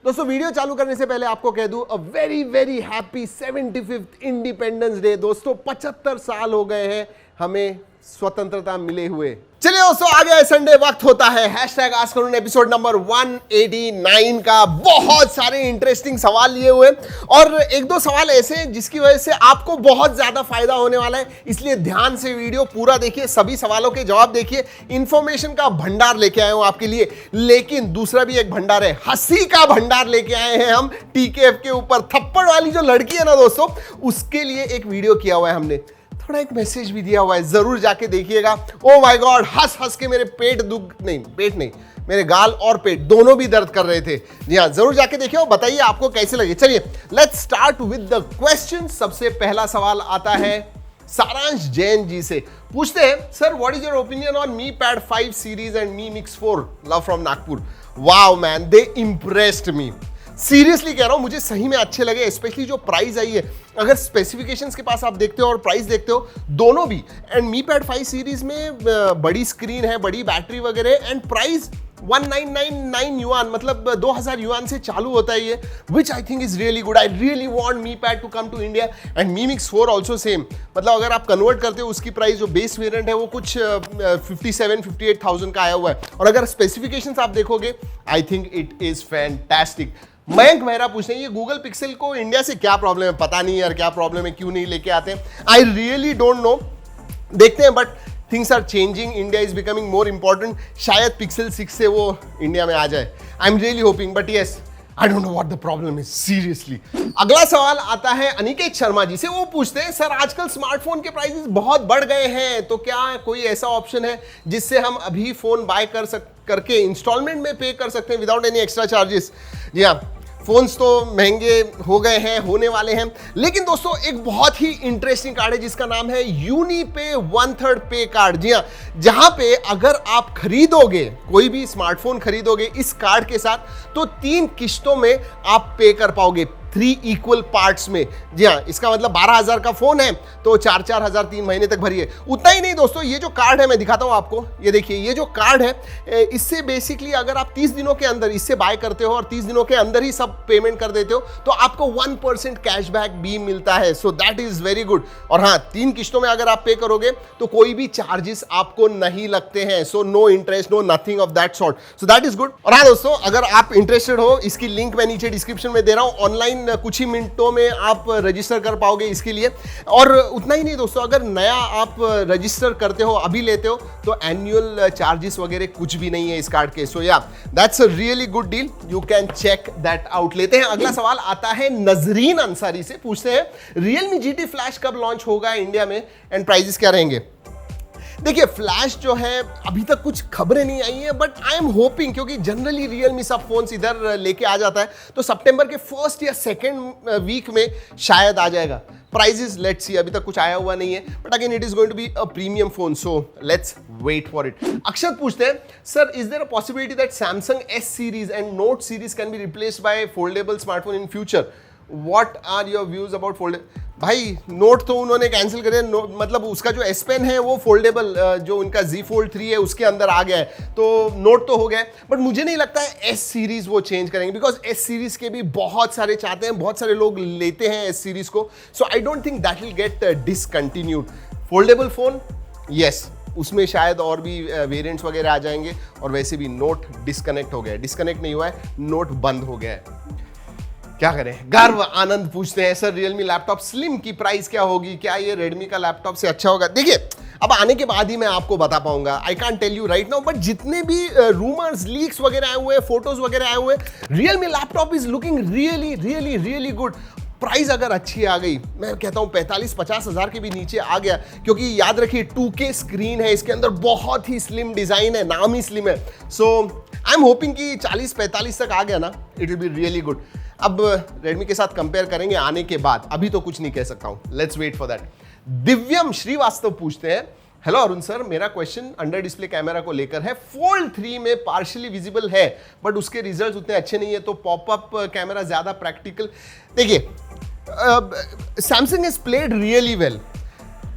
दोस्तों वीडियो चालू करने से पहले आपको कह दूं a very very happy 75th independence day. दोस्तों 75 साल हो गए हैं हमें स्वतंत्रता मिले हुए। चलिए दोस्तों आ गया है संडे, वक्त होता है हैशटैग आस्क करुण एपिसोड नंबर 189 का। बहुत सारे इंटरेस्टिंग सवाल लिए हुए और एक दो सवाल ऐसे हैं जिसकी वजह से आपको बहुत ज्यादा फायदा होने वाला है, इसलिए ध्यान से वीडियो पूरा देखिए, सभी सवालों के जवाब देखिए। इंफॉर्मेशन का भंडार लेके आए हूं आपके लिए, लेकिन दूसरा भी एक भंडार है, हंसी का भंडार लेके आए हैं हम। टीकेएफ के ऊपर थप्पड़ वाली जो लड़की है ना दोस्तों, उसके लिए एक वीडियो किया हुआ है हमने, थोड़ा एक मैसेज भी दिया हुआ है, जरूर जाके देखिएगा। ओ माय गॉड, हंस हंस के मेरे पेट मेरे गाल और पेट दोनों भी दर्द कर रहे थे। जी हाँ, जरूर जाके देखिए और बताइए आपको कैसे लगे। चलिए let's start with the question. सबसे पहला सवाल आता है सारांश जैन जी से। पूछते हैं, sir what is your opinion on me pad 5 series and Mi Mix 4? Love from Nagpur. Wow man, they impressed me. Seriously कह रहा हूं, मुझे सही में अच्छे लगे, स्पेशली जो प्राइस आई है। अगर स्पेसिफिकेशंस के पास आप देखते हो और प्राइस देखते हो, दोनों भी। एंड मी पैड 5 सीरीज में बड़ी स्क्रीन है, बड़ी बैटरी वगैरह, एंड प्राइस 1999 युआन, मतलब 2000 युआन से चालू होता है ये, which I think is really good. I really want Mi Pad to come to India and Mi Mix 4 also same. मतलब अगर आप कन्वर्ट करते हो, उसकी प्राइस जो बेस वेरिएंट है वो कुछ 57-58,000 का आया हुआ है। और अगर स्पेसिफिकेशंस आप देखोगे, I think it is fantastic. Mayank Mehra पूछते हैं, ये गूगल पिक्सल को इंडिया से क्या प्रॉब्लम है? पता नहीं यार क्या प्रॉब्लम है, क्यों नहीं लेके आते हैं। आई रियली डोंट नो, देखते हैं, but things are changing, India is becoming more important. शायद पिक्सल 6 से वो इंडिया में आ जाए, I am really hoping, but yes I don't know what the problem is seriously. अगला सवाल आता है अनिकेत शर्मा जी से। वो पूछते हैं, सर आजकल स्मार्टफोन के प्राइसेस बहुत बढ़ गए हैं, तो क्या कोई ऐसा ऑप्शन है जिससे हम अभी फोन बाय करके इंस्टॉलमेंट में पे कर सकते हैं विदाउट एनी एक्स्ट्रा चार्जेस? जी हाँ, फोन्स तो महंगे हो गए हैं, होने वाले हैं, लेकिन दोस्तों एक बहुत ही इंटरेस्टिंग कार्ड है जिसका नाम है यूनिपे 1/3 पे कार्ड। जी हाँ, जहां पे अगर आप खरीदोगे, कोई भी स्मार्टफोन खरीदोगे इस कार्ड के साथ, तो 3 किश्तों में आप पे कर पाओगे, 3 इक्वल पार्ट्स में। जी हाँ, इसका मतलब 12,000 का फोन है तो 4-4 हजार 3 महीने तक भरिए। उतना ही नहीं दोस्तों, ये जो कार्ड है मैं दिखाता हूं आपको, ये देखिए, ये जो कार्ड है, इससे बेसिकली अगर आप 30 दिनों के अंदर इससे बाय करते हो और 30 दिनों के अंदर ही सब पेमेंट कर देते हो, तो आपको 1% कैशबैक भी मिलता है। सो दैट इज वेरी गुड। और हाँ, 3 किश्तों में अगर आप पे करोगे तो कोई भी चार्जेस आपको नहीं लगते हैं। So no interest, no nothing of that sort. So that is good. और हाँ दोस्तों, अगर आप इंटरेस्टेड हो, इसकी लिंक मैं नीचे डिस्क्रिप्शन में दे रहा हूं, ऑनलाइन कुछ ही मिनटों में आप रजिस्टर कर पाओगे इसके लिए। और उतना ही नहीं दोस्तों, अगर नया आप रजिस्टर करते हो, अभी लेते हो, तो एनुअल चार्जेस वगैरह कुछ भी नहीं है इस कार्ड के। So yeah that's a really good deal, you can check that out. लेते हैं अगला सवाल आता है नजरीन अंसारी से। पूछते हैं, Realme GT Flash कब लॉन्च होगा इंडिया में एंड प्राइसेस क्या रहेंगे? देखिए, फ्लैश जो है अभी तक कुछ खबरें नहीं आई हैं, बट आई एम होपिंग, क्योंकि जनरली रियलमी सब फोन्स इधर लेके आ जाता है, तो सितंबर के 1st या 2nd वीक में शायद आ जाएगा। प्राइजेस लेट्स सी, अभी तक कुछ आया हुआ नहीं है, but again it is going to be a premium phone, so let's wait for it. Akshar पूछते हैं, sir is there a possibility that Samsung S series and note series can be replaced by foldable smartphone in future? What are your views about foldable? भाई note तो उन्होंने cancel करे, मतलब उसका जो S pen है वो फोल्डेबल, जो उनका Z Fold 3 है उसके अंदर आ गया है, तो नोट तो हो गया है, बट मुझे नहीं लगता है S सीरीज वो चेंज करेंगे, बिकॉज S सीरीज के भी बहुत सारे चाहते हैं, बहुत सारे लोग लेते हैं S सीरीज को। So I don't think that will get discontinued. Foldable phone yes, उसमें शायद और भी वेरिएंट्स वगैरह आ जाएंगे, और वैसे भी नोट डिस्कनेक्ट हो गया है, डिस्कनेक्ट नहीं हुआ है, नोट बंद हो गया है। क्या करें? गर्व आनंद पूछते हैं, सर रियलमी लैपटॉप स्लिम की प्राइस क्या होगी? क्या ये रेडमी का लैपटॉप से अच्छा होगा? देखिए, अब आने के बाद ही मैं आपको बता पाऊंगा, I can't tell you right now, but जितने भी रूमर्स, लीक्स वगैरह आए हुए हैं, फोटोज वगैरह आए हुए हैं, Realme laptop is looking really really really good. Price अगर अच्छी आ गई, मैं कहता हूं 45-50 हजार के भी नीचे आ गया, क्योंकि याद रखिए 2K स्क्रीन है, इसके अंदर बहुत ही स्लिम डिजाइन है, नाम ही स्लिम है। सो आई एम होपिंग कि 40-45 तक आ गया ना, it will be really good. अब रेडमी के साथ कंपेयर करेंगे आने के बाद, अभी तो कुछ नहीं कह सकता हूं, let's wait for that. Divyam Shrivastava पूछते हैं, हेलो अरुण सर, मेरा क्वेश्चन अंडर डिस्प्ले कैमरा को लेकर है। फोल्ड 3 में पार्शियली विजिबल है, बट उसके रिजल्ट्स उतने अच्छे नहीं है, तो पॉपअप कैमरा ज्यादा प्रैक्टिकल। देखिए, Samsung has played really well.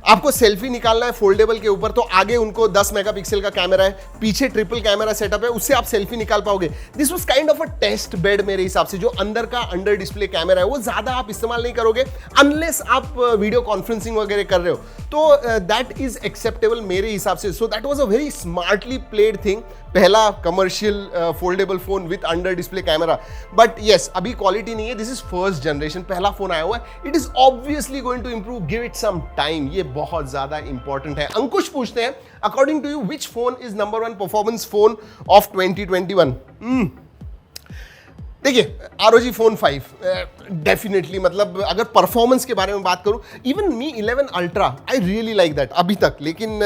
आपको सेल्फी निकालना है फोल्डेबल के ऊपर, तो आगे उनको 10 मेगापिक्सल का कैमरा है, पीछे ट्रिपल कैमरा सेटअप है, उससे आप सेल्फी निकाल पाओगे। This was kind of a test bed मेरे हिसाब से। जो अंदर का अंडर डिस्प्ले कैमरा है वो ज्यादा आप इस्तेमाल नहीं करोगे अनलेस आप वीडियो कॉन्फ्रेंसिंग वगैरह कर रहे हो, तो दैट इज एक्सेप्टेबल मेरे हिसाब से। So that was a very smartly played thing, पहला commercial foldable phone with under display camera. But yes, अभी क्वालिटी नहीं है, दिस इज फर्स्ट जनरेशन, पहला फोन आया हुआ है। It is obviously going to improve, give it some time, ये बहुत ज्यादा इंपॉर्टेंट है। अंकुश पूछते हैं, according to you which phone is number 1 performance phone of 2021? देखिए, ROG Phone 5 डेफिनेटली, मतलब अगर परफॉर्मेंस के बारे में बात करूं, even me 11 ultra I really like that अभी तक। लेकिन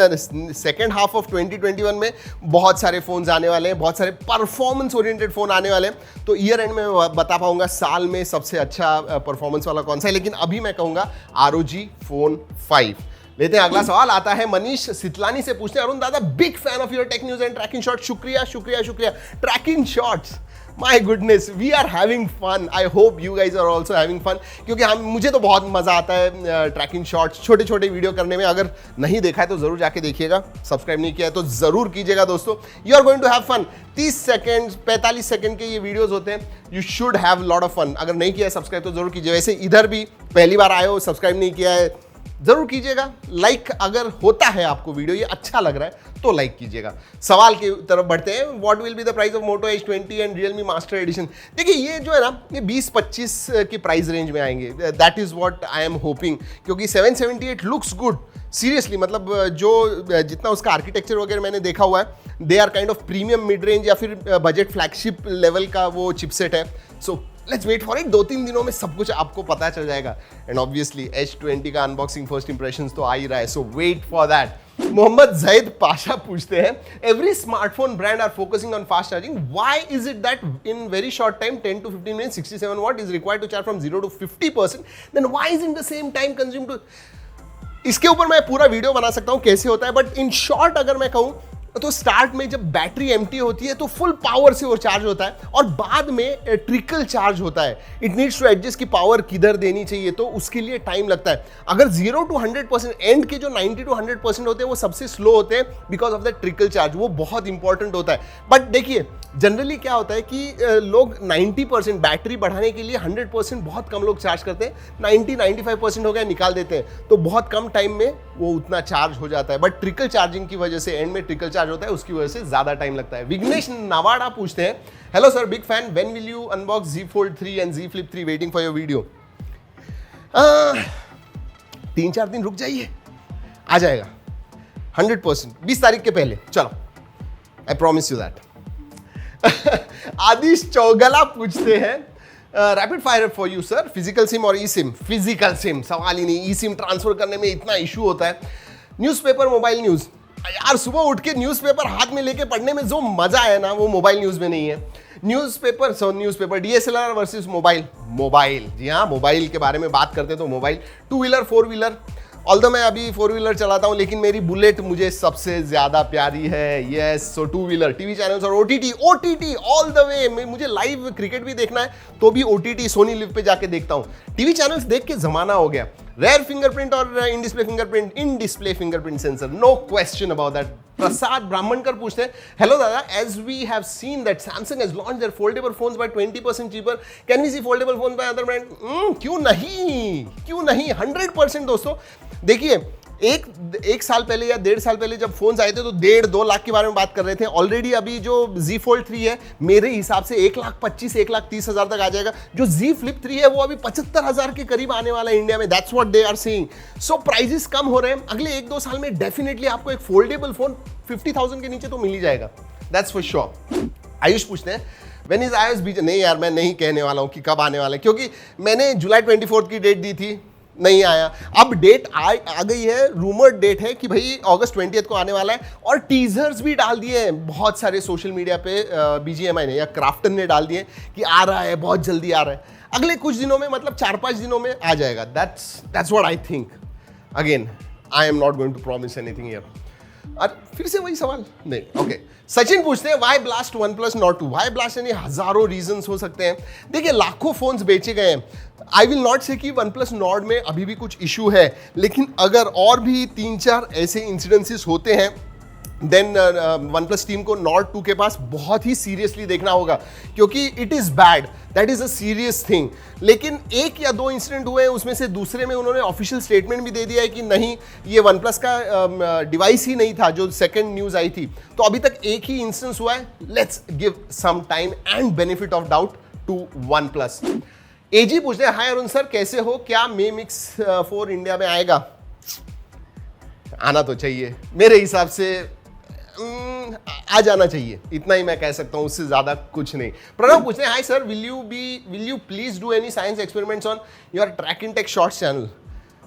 सेकेंड हाफ ऑफ 2021 में बहुत सारे फोन्स आने वाले हैं, बहुत सारे परफॉर्मेंस ओरिएंटेड फोन आने वाले हैं, तो ईयर एंड में मैं बता पाऊंगा साल में सबसे अच्छा परफॉर्मेंस वाला कौन सा है। लेकिन अभी मैं कहूंगा ROG Phone 5। लेते हैं अगला सवाल, आता है मनीष सितलानी से, पूछते हैं, अरुण दादा big fan of your tech news and tracking shot, शुक्रिया शुक्रिया शुक्रिया। Tracking shots, my goodness, we are having fun, I hope you guys are also having fun, क्योंकि मुझे तो बहुत मजा आता है ट्रैकिंग शॉट्स, छोटे छोटे वीडियो करने में। अगर नहीं देखा है तो जरूर जाके देखिएगा, सब्सक्राइब नहीं किया है तो जरूर कीजिएगा दोस्तों, you are going to have fun. 30 second 45 second के ये वीडियोस होते हैं, you should have lot of fun. अगर नहीं किया है सब्सक्राइब तो जरूर कीजिए। वैसे इधर भी पहली बार आए हो, सब्सक्राइब नहीं किया है, जरूर कीजिएगा। लाइक अगर होता है आपको वीडियो ये अच्छा लग रहा है तो लाइक कीजिएगा। सवाल की तरफ बढ़ते हैं, what will be the price of Moto H20 and Realme Master Edition? देखिए, ये जो है ना, ये 20-25 की प्राइस रेंज में आएंगे, that is what I am hoping, क्योंकि 778 लुक्स गुड सीरियसली। मतलब जो जितना उसका आर्किटेक्चर वगैरह मैंने देखा हुआ है, they are kind of premium mid range या फिर बजट फ्लैगशिप लेवल का वो चिपसेट है। So let's wait for it, 2-3 दिनों में सब कुछ आपको पता चल जाएगा। एंड ऑब्वियसली H20 का अनबॉक्सिंग फर्स्ट इंप्रेशंस तो आ ही रहा है, so wait for that. Mohammad Zaid Pasha पूछते हैं, every smartphone brand are focusing on fast charging, why is it that in very short time 10 to 15 minutes 67 watt is required to charge from 0 to 50%, then why is in the same time consumed to? इसके ऊपर मैं पूरा video बना सकता हूं कैसे होता है, बट इन शॉर्ट अगर मैं कहूं तो स्टार्ट में जब बैटरी एम्प्टी होती है तो फुल पावर से वो चार्ज होता है, और बाद में ट्रिकल चार्ज होता है। इट नीड्स टू एडजस्ट की पावर किधर देनी चाहिए, तो उसके लिए टाइम लगता है। अगर 0 to 100%, एंड के जो 90 to 100% होते हैं वो सबसे स्लो होते हैं because of the trickle charge, वो बहुत इंपॉर्टेंट होता है। बट देखिए, जनरली क्या होता है कि लोग 90% बैटरी बढ़ाने के लिए 100% बहुत कम लोग चार्ज करते हैं, 90-95% हो गया निकाल देते हैं, तो बहुत कम टाइम में वो उतना चार्ज हो जाता है। बट ट्रिकल चार्जिंग की वजह से, एंड में ट्रिकल चार्ज होता है, उसकी वजह से ज्यादा टाइम लगता है। विघ्नेश नवाड़ा पूछते हैं, hello sir, big fan, when will you unbox Z Fold 3 and Z Flip 3, waiting for your video. 3-4 दिन रुक जाइए, आ जाएगा 100%, 20 तारीख के पहले। चलो, आई प्रॉमिस यू दैट। आदिश चौगला पूछते हैं, rapid fire for you sir, physical SIM और ई सिम? फिजिकल सिम, सवाल ही नहीं। ई सिम ट्रांसफर करने में इतना इशू होता है। न्यूज़पेपर, मोबाइल न्यूज़, यार सुबह उठ के न्यूज़पेपर हाथ में लेके पढ़ने में जो मजा है ना, वो मोबाइल न्यूज़ में नहीं है। न्यूज़पेपर DSLR वर्सेस मोबाइल, जी हाँ, मोबाइल के बारे में बात करते तो मोबाइल, 2 व्हीलर 4 व्हीलर, ऑल्दो मैं अभी 4 व्हीलर चलाता हूँ, लेकिन मेरी बुलेट मुझे सबसे ज्यादा प्यारी है। यस, सो 2 व्हीलर, टीवी चैनल्स और OTT ऑल द वे। मुझे लाइव क्रिकेट भी देखना है तो भी OTT सोनी लिव पे जाके देखता हूँ। टीवी चैनल्स देख के जमाना हो गया। रेयर फिंगरप्रिंट और in display fingerprint sensor, no question about that. Prasad Brahmankar पूछते हैं, हेलो दादा, as we have seen that Samsung has launched their foldable phones by 20% cheaper, can we see foldable phones by other brand? क्यों नहीं 100% दोस्तों। देखिए, एक साल पहले या 1.5 साल पहले जब फोन्स आए थे तो 1.5-2 लाख के बारे में बात कर रहे थे। ऑलरेडी अभी जो Z Fold 3 है मेरे हिसाब से 1,25,000-1,30,000 तक आ जाएगा। जो Z Flip 3 है वो अभी 75,000 के करीब आने वाला है इंडिया में। That's what they are saying. So prices कम हो रहे हैं। अगले 1-2 साल में डेफिनेटली आपको एक फोल्डेबल फोन 50,000 के नीचे तो मिल ही जाएगा, दैट्स फॉर श्योर। आयुष पूछते हैं, व्हेन इज iOS बीटा? नहीं यार, मैं नहीं कहने वाला हूँ कि कब आने वाला है, क्योंकि मैंने जुलाई 24 की डेट दी थी, नहीं आया। अब डेट आ गई है, रूमर्ड डेट है कि भाई अगस्त 20 को आने वाला है, और टीजर्स भी डाल दिए हैं बहुत सारे सोशल मीडिया पे। BGMI ने या क्राफ्टन ने डाल दिए कि आ रहा है, बहुत जल्दी आ रहा है। अगले कुछ दिनों में, मतलब 4-5 दिनों में आ जाएगा। That's what I think. Again, I am not going to promise anything here. अरे फिर से वही सवाल नहीं, ओके। सचिन पूछते हैं why blast OnePlus Nord 2? Why blast यानी हजारों रीजंस हो सकते हैं। देखिए लाखों फोन्स बेचे गए हैं। आई विल नॉट से कि OnePlus Nord में अभी भी कुछ इशू है, लेकिन अगर और भी 3-4 ऐसे इंसिडेंसेस होते हैं देन OnePlus टीम को Nord 2 के पास बहुत ही सीरियसली देखना होगा, क्योंकि it is bad, that is a serious thing. लेकिन 1 या 2 इंसिडेंट हुए हैं, उसमें से दूसरे में उन्होंने ऑफिशियल स्टेटमेंट भी दे दिया है कि नहीं ये OnePlus का डिवाइस ही नहीं था, जो सेकंड न्यूज आई थी। तो अभी तक एक ही इंस्टेंस हुआ है। Let's give some time and benefit of doubt to OnePlus। AG पूछते हैं हाय अरुण सर कैसे हो, क्या मे मिक्स 4 इंडिया में आएगा? आना तो चाहिए मेरे हिसाब से, आ जाना चाहिए, इतना ही मैं कह सकता हूं, उससे ज्यादा कुछ नहीं। प्रणव पूछते हैं hi sir will you please do any science experiments on your track in tech shorts channel?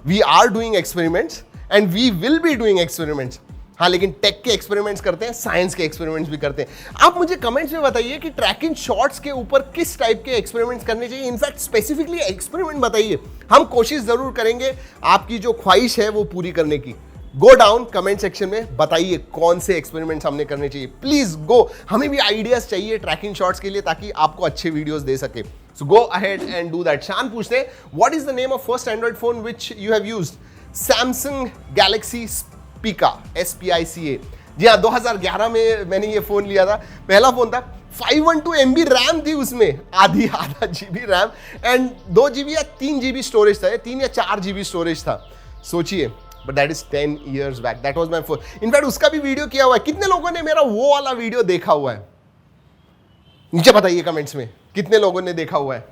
We are doing experiments and we will be doing experiments. हाँ, लेकिन टेक के एक्सपेरिमेंट्स करते हैं, साइंस के एक्सपेरिमेंट्स भी करते हैं। आप मुझे कमेंट्स में बताइए कि ट्रैक इन शॉर्ट्स के ऊपर किस टाइप के एक्सपेरिमेंट्स करने चाहिए। इनफैक्ट स्पेसिफिकली एक्सपेरिमेंट बताइए, हम कोशिश जरूर करेंगे आपकी जो ख्वाहिश है वो पूरी करने की। गो डाउन कमेंट सेक्शन में बताइए कौन से एक्सपेरिमेंट्स हमने करने चाहिए, प्लीज गो। हमें भी आइडियाज चाहिए ट्रैकिंग शॉट्स के लिए, ताकि आपको अच्छे वीडियोस दे सके। So go ahead and do that. Shaan पूछते हैं what is the name of first Android phone which you have used? Samsung Galaxy Spica, SPICA। जी हाँ, 2011 में मैंने ये फोन लिया था, पहला फोन था। 512 MB रैम थी उसमें, आधा GB रैम एंड 2 GB या 3 GB स्टोरेज था, 3 या 4 GB स्टोरेज था। सोचिए, but that is 10 years back, that was my phone. In fact उसका भी वीडियो किया हुआ है। कितने लोगों ने मेरा वो वाला वीडियो देखा हुआ है? नीचे बताइए कमेंट्स में कितने लोगों ने देखा हुआ है।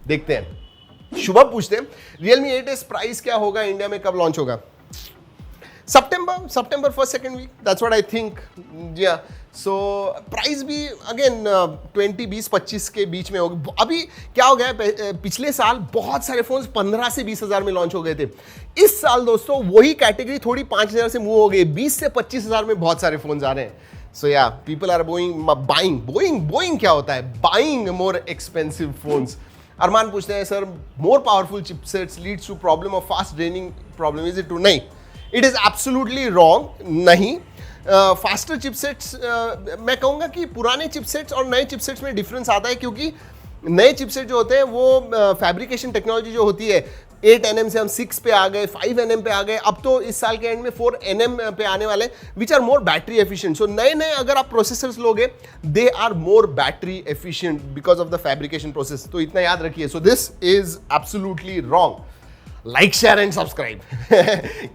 देखते हैं। शुभम पूछते हैं Realme 8s प्राइस क्या होगा, इंडिया में कब लॉन्च होगा? September 1st 2nd वीक, दैट्स व्हाट आई थिंक। जी हाँ, सो प्राइस भी अगेन 20-25 के बीच में होगी। अभी क्या हो गया है, पिछले साल बहुत सारे फोन्स 15 से 20 हज़ार में लॉन्च हो गए थे। इस साल दोस्तों वही कैटेगरी थोड़ी 5,000 से मूव हो गई, 20 से 25 हज़ार में बहुत सारे फोन्स आ रहे हैं। सो या पीपल आर बोइंग क्या होता है, buying more expensive phones. Arman पूछते हैं sir more powerful chipsets leads to problem of fast draining problem, is it true? नहीं, इट इज एब्सोल्युटली रॉन्ग। नहीं, फास्टर चिपसेट्स, मैं कहूँगा कि पुराने चिपसेट्स और नए चिपसेट्स में डिफरेंस आता है, क्योंकि नए चिपसेट जो होते हैं वो फैब्रिकेशन टेक्नोलॉजी जो होती है 8 nm से हम 6 पे आ गए, 5 nm पे आ गए, अब तो इस साल के एंड में 4 nm पे आने वाले, which are more battery efficient. So नए अगर आप प्रोसेसर्स लोगे they are more battery efficient because of the fabrication process. तो इतना याद रखिए। So this is absolutely wrong. Like share and subscribe.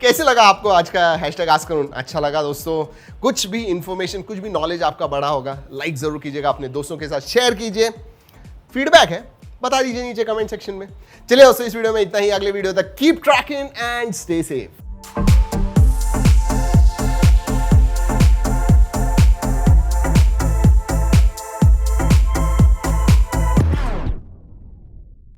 कैसे लगा आपको आज का हैशटैग आस्क अरुण? अच्छा लगा दोस्तों, कुछ भी इंफॉर्मेशन, कुछ भी नॉलेज आपका बढ़ा होगा, लाइक जरूर कीजिएगा, अपने दोस्तों के साथ शेयर कीजिए। फीडबैक है बता दीजिए नीचे कमेंट सेक्शन में। चलिए दोस्तों इस वीडियो में इतना ही, अगले वीडियो तक keep trekking and stay safe.